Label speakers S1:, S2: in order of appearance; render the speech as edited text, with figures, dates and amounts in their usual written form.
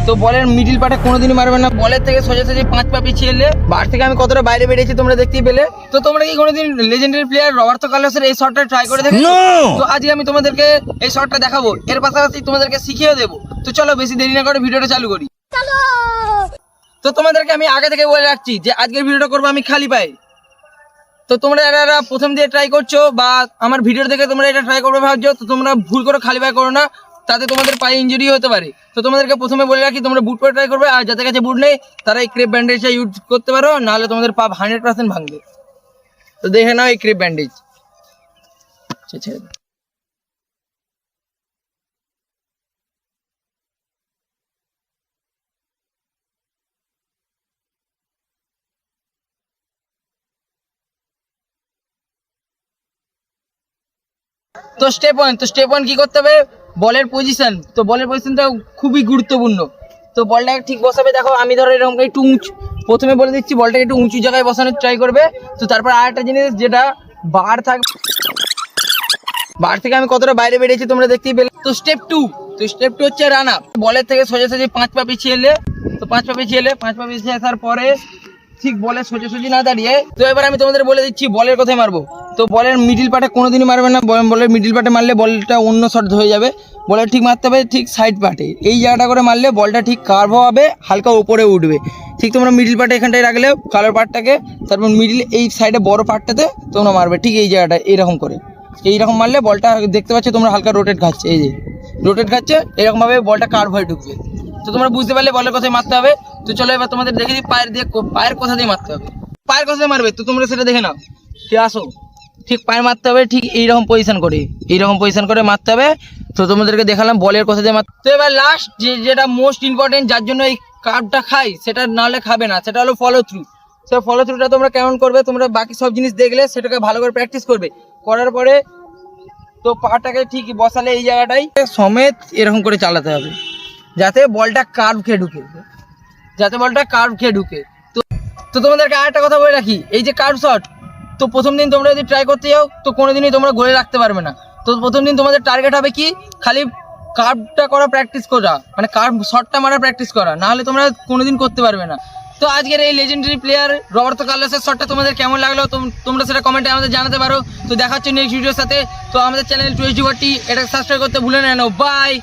S1: তো বলের মিডিল পার্টে কোনোদিনই মারবে না। বলের থেকে সোজাসুজি 5 পা পিছিয়ে এলে বার থেকে আমি কতটা বাইরে বেরিয়েছি তোমরা দেখতেই পেলে। তো তোমরা কি কোনোদিন লেজেন্ডারি প্লেয়ার রবার্তো কার্লোসের এই শটটা ট্রাই করে দেখো? তো আজকে আমি তোমাদেরকে এই শটটা দেখাবো, এর পাশাপাশি তোমাদেরকে শিখিয়ে দেবো। তো চলো বেশি দেরি না করে ভিডিওটা চালু করি। তো তোমাদেরকে আমি আগে থেকে বলে রাখছি যে আজকের ভিডিওটা করবো আমি খালি পায়ে। তো তোমরা যারা প্রথম দিয়ে ট্রাই করছো বা আমার ভিডিও দেখে তোমরা এটা ট্রাই করবে ভাবছো, তো তোমরা ভুল করে খালি পায়ে করো না, তাতে তোমাদের পায়ে ইনজুরি হতে পারে। তো তোমাদেরকে প্রথমে বলে রাখি তোমরা বুট পরে ট্রাই করবে, আর যাদের কাছে বুট নেই তারা এই ক্রেপ ব্যান্ডেজটা ইউজ করতে পারো, নাহলে তোমাদের পা 100% ভাঙবে। তো দেখে নাও এই ক্রেপ ব্যান্ডেজ। ছেড়ে দাও। তো স্টেপ ওয়ান কি করতে হবে, বলের পজিশন। তো বলের পজিশনটা খুবই গুরুত্বপূর্ণ। তো বলটাকে ঠিক বসাবে। দেখো আমি ধরো এরকম একটু উঁচু, প্রথমে বলে দিচ্ছি বলটাকে একটু উঁচু জায়গায় বসানোর ট্রাই করবে। তো তারপর আরেকটা জিনিস যেটা বার থাকবে, বার থেকে আমি কতটা বাইরে বেরিয়েছি তোমরা দেখতেই পেলে। তো স্টেপ টু হচ্ছে রান আপ। বলের থেকে সোজাসুজি 5 পা পিছিয়ে এলে, তো 5 পা পিছিয়ে আসার পরে ঠিক বলে সোজাসুজি না দাঁড়িয়ে, তো এবার আমি তোমাদের বলে দিচ্ছি বলের কোথায় মারবো। তো বলের মিডিল পার্টে কোনোদিনই মারবে না। বলের মিডিল পার্টে মারলে বলটা অন্য শট হয়ে যাবে। বলের ঠিক মারতে হবে ঠিক সাইড পার্টে, এই জায়গাটা করে মারলে বলটা ঠিক কার্ভ হবে, হালকা উপরে উঠবে। ঠিক তোমরা মিডিল পার্টে এখানটায় রাখলে কালার পার্টটাকে, তারপর মিডিল এই সাইডে বড় পার্টটাতে তোমরা মারবে ঠিক এই জায়গাটা এরকম করে। এইরকম মারলে বলটা দেখতে পাচ্ছ তোমরা হালকা রোটেট খাচ্ছে, এই যে রোটেট খাচ্ছে, এরকমভাবে বলটা কার্ভ হয়ে ঢুকবে। তো তোমরা বুঝতে পারলে বলের কোথায় মারতে হবে। তো চলো এবার তোমাদের দেখে দিই পায়ের কোথা দিয়ে মারতে হবে। পায়ের কোথা দিয়ে মারবে তো তোমরা সেটা দেখে নাও। ঠিক আসো, ঠিক পায়ে মারতে হবে, ঠিক এইরকম পজিশন করে মারতে হবে। তো তোমাদেরকে দেখালাম বলের কোথা দিয়ে মারতে। তো এবার লাস্ট যেটা মোস্ট ইম্পর্টেন্ট, যার জন্য এই কার্ভটা খাই, সেটা নাহলে খাবে না, সেটা হলো ফলো থ্রু। সে ফলো থ্রুটা তোমরা কেমন করবে, তোমরা বাকি সব জিনিস দেখলে সেটাকে ভালো করে প্র্যাকটিস করবে। করার পরে তো পাটাকে ঠিক বসালে এই জায়গাটাই সমেত এরকম করে চালাতে হবে, যাতে বলটা কার্ভ খেয়ে ঢুকে। তো তোমাদেরকে আরেকটা কথা বলে রাখি, এই যে কার্ভ শট, তো প্রথম দিন তোমরা যদি ট্রাই করতে যাও তো কোনোদিনই তোমরা গোলে রাখতে পারবে না। তো প্রথম দিন তোমাদের টার্গেট হবে কি, খালি কার্ভটা করা প্র্যাকটিস করা, মানে কার্ভ শটটা মারা প্র্যাকটিস করা, নাহলে তোমরা কোনোদিন করতে পারবে না। তো আজকের এই লেজেন্ডারি প্লেয়ার রবার্তো কার্লোসের শটটা তোমাদের কেমন লাগলো তোমরা সেটা কমেন্টে আমাদের জানাতে পারো। তো দেখা হচ্ছে নেক্সট ভিডিওর সাথে। তো আমাদের চ্যানেল 2HD এটা সাবস্ক্রাইব করতে ভুলে না। বাই।